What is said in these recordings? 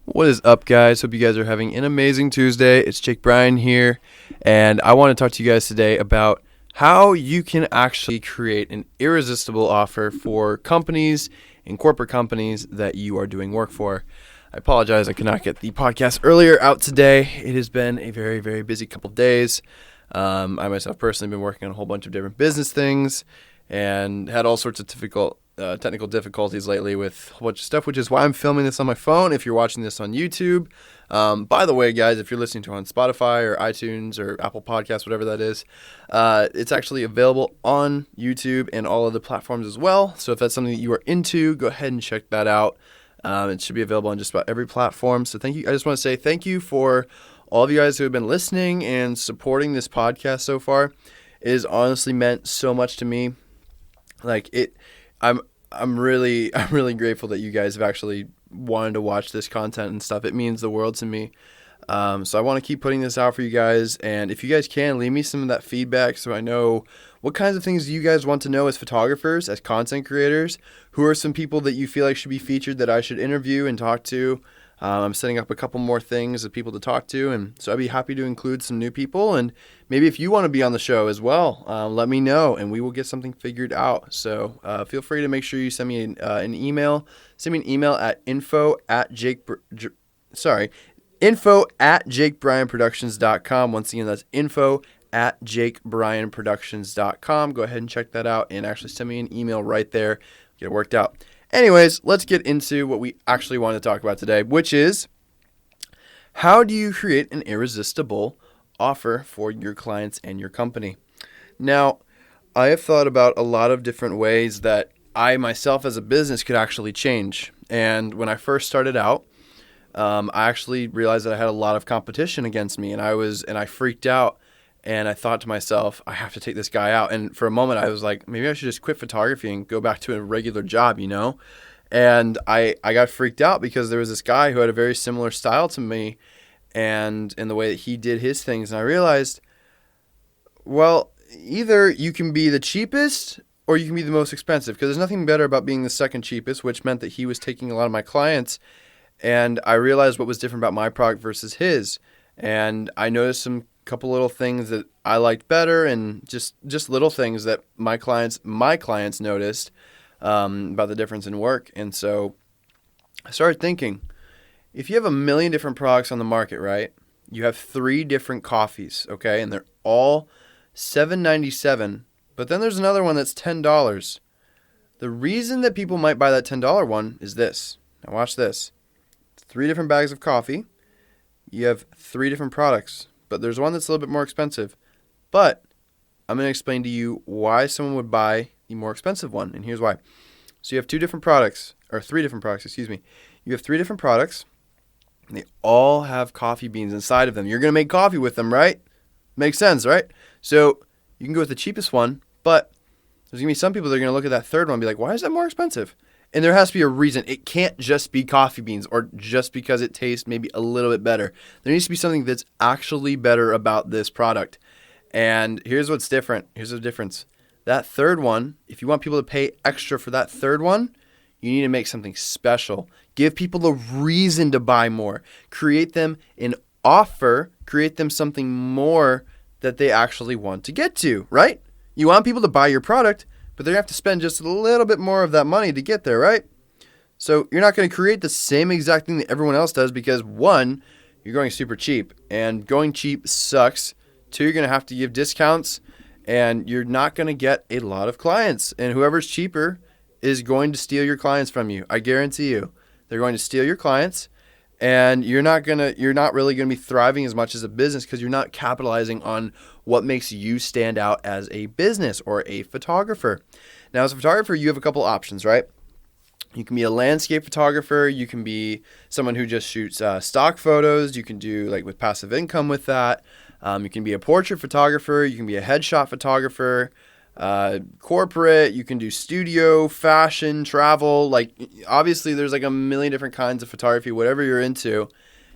What is up, guys? Hope you guys are having an amazing Tuesday. It's Jake Bryan here, and I want to talk to you guys today about how you can actually create an irresistible offer for companies and corporate companies that you are doing work for. I apologize, I could not get the podcast earlier out today. It has been a very, very busy couple days. I myself personally been working on a whole bunch of different business things and had all sorts of technical difficulties lately with a bunch of stuff, which is why I'm filming this on my phone. If you're watching this on YouTube, by the way, guys, if you're listening to it on Spotify or iTunes or Apple Podcasts, whatever that is, it's actually available on YouTube and all other platforms as well. So if that's something that you are into, go ahead and check that out. It should be available on just about every platform. So thank you. I just want to say thank you for all of you guys who have been listening and supporting this podcast so far. It has honestly meant so much to me. I'm really grateful that you guys have actually wanted to watch this content and stuff. It means the world to me. So I want to keep putting this out for you guys. And if you guys can, leave me some of that feedback so I know what kinds of things you guys want to know as photographers, as content creators. Who are some people that you feel like should be featured that I should interview and talk to? I'm setting up a couple more things of people to talk to, and so I'd be happy to include some new people. And maybe if you want to be on the show as well, let me know, and we will get something figured out. So feel free to make sure you send me an email. Send me an email at info@jakebryanproductions.com. Once again, that's info@jakebryanproductions.com. Go ahead and check that out, and actually send me an email right there. Get it worked out. Anyways, let's get into what we actually want to talk about today, which is how do you create an irresistible offer for your clients and your company? Now, I have thought about a lot of different ways that I myself as a business could actually change. And when I first started out, I actually realized that I had a lot of competition against me, and I freaked out. And I thought to myself, I have to take this guy out. And for a moment, I was like, maybe I should just quit photography and go back to a regular job, you know? And I got freaked out because there was this guy who had a very similar style to me and in the way that he did his things. And I realized, well, either you can be the cheapest or you can be the most expensive, because there's nothing better about being the second cheapest, which meant that he was taking a lot of my clients. And I realized what was different about my product versus his. And I noticed some couple little things that I liked better, and just little things that my clients noticed about the difference in work. And so I started thinking, if you have 1 million different products on the market, right? You have 3 different coffees, okay? And they're all $7.97, but then there's another one that's $10. The reason that people might buy that $10 one is this. Now watch this. 3 different bags of coffee. You have 3 different products. But there's one that's a little bit more expensive. But I'm going to explain to you why someone would buy the more expensive one, and here's why. So you have 3 different products, excuse me. You have 3 different products, and they all have coffee beans inside of them. You're going to make coffee with them, right? Makes sense, right? So you can go with the cheapest one, but there's going to be some people that are going to look at that third one and be like, why is that more expensive? And there has to be a reason. It can't just be coffee beans or just because it tastes maybe a little bit better. There needs to be something that's actually better about this product. And here's what's different. Here's the difference. That third one, if you want people to pay extra for that third one, you need to make something special. Give people a reason to buy more. Create them an offer. Create them something more that they actually want to get to, right? You want people to buy your product, but they're going to have to spend just a little bit more of that money to get there, right? So you're not going to create the same exact thing that everyone else does because, 1, you're going super cheap, and going cheap sucks. 2, you're going to have to give discounts, and you're not going to get a lot of clients. And whoever's cheaper is going to steal your clients from you. I guarantee you. They're going to steal your clients, and you're not really going to be thriving as much as a business because you're not capitalizing on what makes you stand out as a business or a photographer. Now, as a photographer, you have a couple options, right? You can be a landscape photographer. You can be someone who just shoots stock photos. You can do like with passive income with that. You can be a portrait photographer. You can be a headshot photographer. Corporate, you can do studio, fashion, travel. Like, obviously there's like 1 million different kinds of photography, whatever you're into.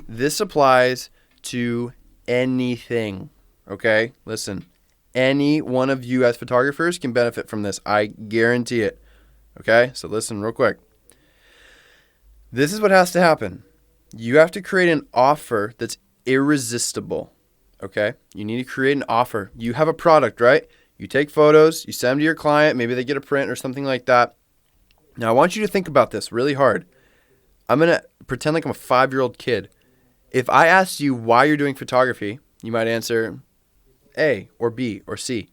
This applies to anything. Okay, listen, any one of you as photographers can benefit from this. I guarantee it. Okay, so listen real quick. This is what has to happen. You have to create an offer that's irresistible. Okay? You need to create an offer. You have a product, right? You take photos, you send them to your client, maybe they get a print or something like that. Now, I want you to think about this really hard. I'm going to pretend like I'm a 5-year-old kid. If I asked you why you're doing photography, you might answer A or B or C.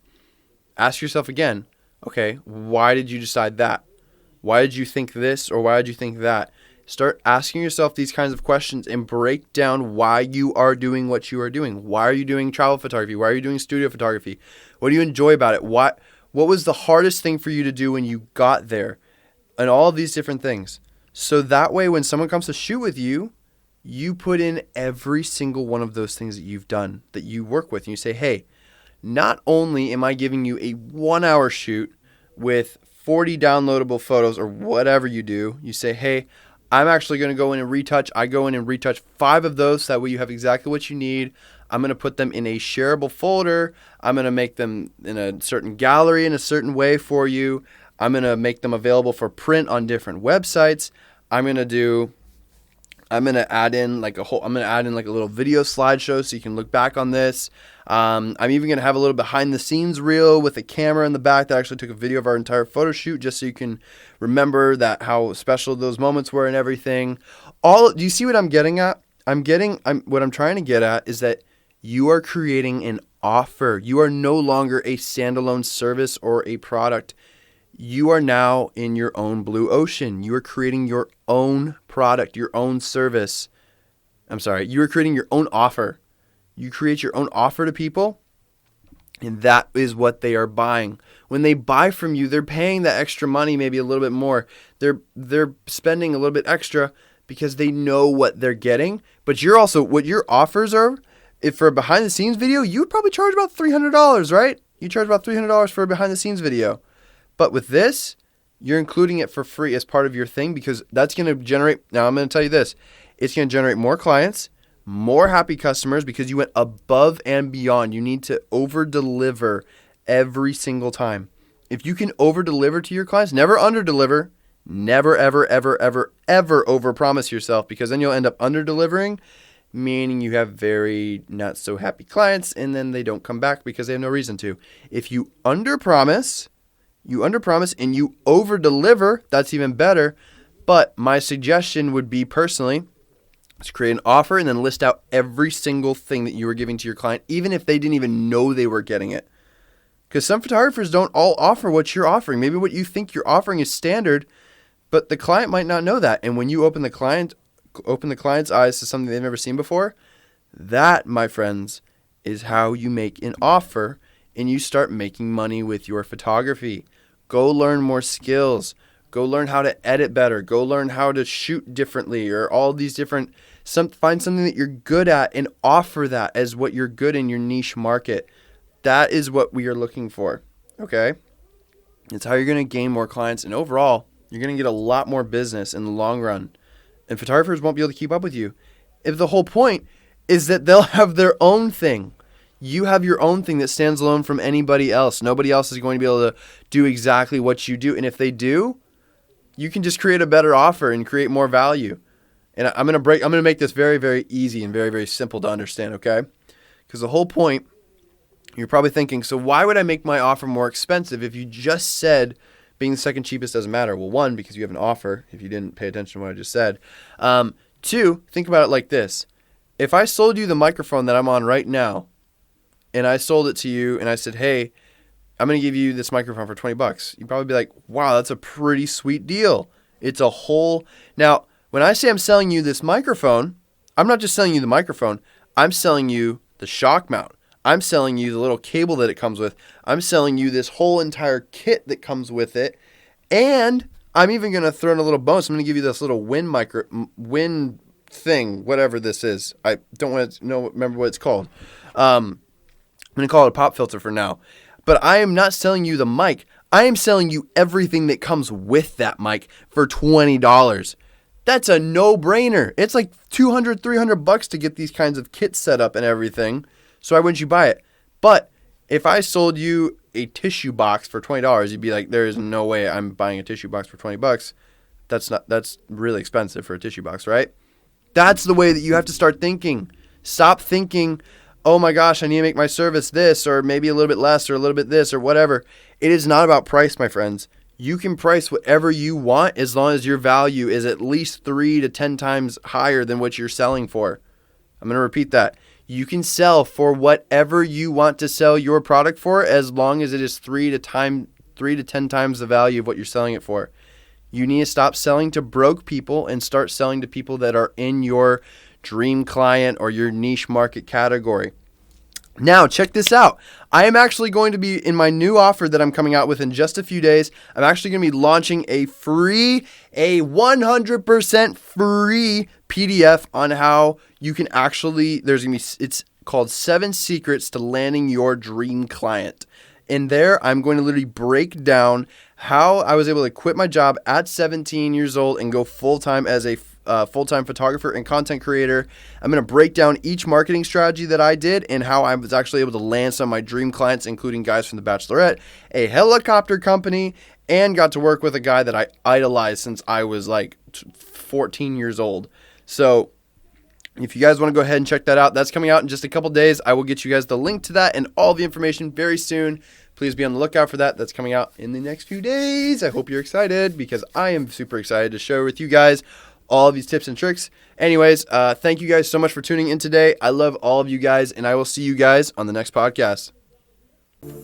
Ask yourself again, okay, why did you decide that? Why did you think this or why did you think that? Start asking yourself these kinds of questions and break down why you are doing what you are doing. Why are you doing travel photography? Why are you doing studio photography? What do you enjoy about it? What was the hardest thing for you to do when you got there? And all of these different things. So that way when someone comes to shoot with you, you put in every single one of those things that you've done, that you work with. And you say, hey, not only am I giving you a 1-hour shoot with 40 downloadable photos or whatever you do, you say, hey, I'm actually going to go in and retouch. I go in and retouch 5 of those. So that way you have exactly what you need. I'm going to put them in a shareable folder. I'm going to make them in a certain gallery in a certain way for you. I'm going to make them available for print on different websites. I'm going to add in like a little video slideshow so you can look back on this. I'm even going to have a little behind the scenes reel with a camera in the back that actually took a video of our entire photo shoot just so you can remember that how special those moments were and everything. Do you see what I'm getting at? What I'm trying to get at is that you are creating an offer. You are no longer a standalone service or a product. You are now in your own blue ocean. You are creating your own product, your own service. You are creating your own offer. You create your own offer to people, and that is what they are buying. When they buy from you, they're paying that extra money, maybe a little bit more. They're spending a little bit extra because they know what they're getting. But what your offers are, if for a behind the scenes video, you would probably charge about $300, right? You charge about $300 for a behind the scenes video. But with this, you're including it for free as part of your thing because that's going to generate, now I'm going to tell you this, it's going to generate more clients, more happy customers because you went above and beyond. You need to over-deliver every single time. If you can over-deliver to your clients, never under-deliver, never, ever, ever, ever, ever over-promise yourself because then you'll end up under-delivering, meaning you have very not so happy clients and then they don't come back because they have no reason to. If you under-promise and you over-deliver, that's even better. But my suggestion would be personally to create an offer and then list out every single thing that you were giving to your client, even if they didn't even know they were getting it. Because some photographers don't all offer what you're offering. Maybe what you think you're offering is standard, but the client might not know that. And when you open the client's eyes to something they've never seen before, that, my friends, is how you make an offer and you start making money with your photography. Go learn more skills. Go learn how to edit better. Go learn how to shoot differently or all these different, find something that you're good at and offer that as what you're good in your niche market. That is what we are looking for, okay? It's how you're going to gain more clients and overall, you're going to get a lot more business in the long run. And photographers won't be able to keep up with you. If the whole point is that they'll have their own thing. You have your own thing that stands alone from anybody else. Nobody else is going to be able to do exactly what you do. And if they do, you can just create a better offer and create more value. And I'm going to make this very, very easy and very, very simple to understand, okay? Because the whole point, you're probably thinking, so why would I make my offer more expensive if you just said being the second cheapest doesn't matter? Well, 1, because you have an offer, if you didn't pay attention to what I just said. 2, think about it like this. If I sold you the microphone that I'm on right now, and I sold it to you, and I said, hey, I'm going to give you this microphone for $20. You'd probably be like, wow, that's a pretty sweet deal. It's a whole... Now, when I say I'm selling you this microphone, I'm not just selling you the microphone. I'm selling you the shock mount. I'm selling you the little cable that it comes with. I'm selling you this whole entire kit that comes with it. And I'm even going to throw in a little bonus. I'm going to give you this little wind thing, whatever this is. I don't want to remember what it's called. I'm going to call it a pop filter for now. But I am not selling you the mic. I am selling you everything that comes with that mic for $20. That's a no-brainer. It's like $200, $300 to get these kinds of kits set up and everything. So why wouldn't you buy it? But if I sold you a tissue box for $20, you'd be like, there is no way I'm buying a tissue box for $20. That's really expensive for a tissue box, right? That's the way that you have to start thinking. Stop thinking, oh my gosh, I need to make my service this, or maybe a little bit less, or a little bit this, or whatever. It is not about price, my friends. You can price whatever you want as long as your value is at least 3 to 10 times higher than what you're selling for. I'm going to repeat that. You can sell for whatever you want to sell your product for as long as it is 3 to 10 times the value of what you're selling it for. You need to stop selling to broke people and start selling to people that are in your dream client or your niche market category. Now, check this out. I am actually going to be in my new offer that I'm coming out with in just a few days. I'm actually going to be launching a 100% free PDF on how you can actually, it's called 7 Secrets to Landing Your Dream Client. In there, I'm going to literally break down how I was able to quit my job at 17 years old and go full-time as a full-time photographer and content creator. I'm going to break down each marketing strategy that I did and how I was actually able to land some of my dream clients, including guys from The Bachelorette, a helicopter company, and got to work with a guy that I idolized since I was like 14 years old. So if you guys want to go ahead and check that out, that's coming out in just a couple days. I will get you guys the link to that and all the information very soon. Please be on the lookout for that. That's coming out in the next few days. I hope you're excited because I am super excited to share with you guys all of these tips and tricks. Anyways, thank you guys so much for tuning in today. I love all of you guys, and I will see you guys on the next podcast.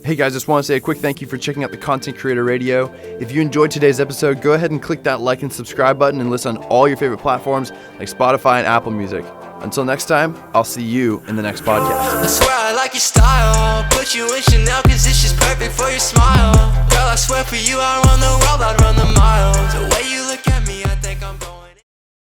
Hey guys, just want to say a quick thank you for checking out the Content Creator Radio. If you enjoyed today's episode, go ahead and click that like and subscribe button and listen on all your favorite platforms like Spotify and Apple Music. Until next time, I'll see you in the next podcast. I swear I like your style. Put you in Chanel cause it's just perfect for your smile. Girl, I swear for you I run the world, I'd run the miles. The way you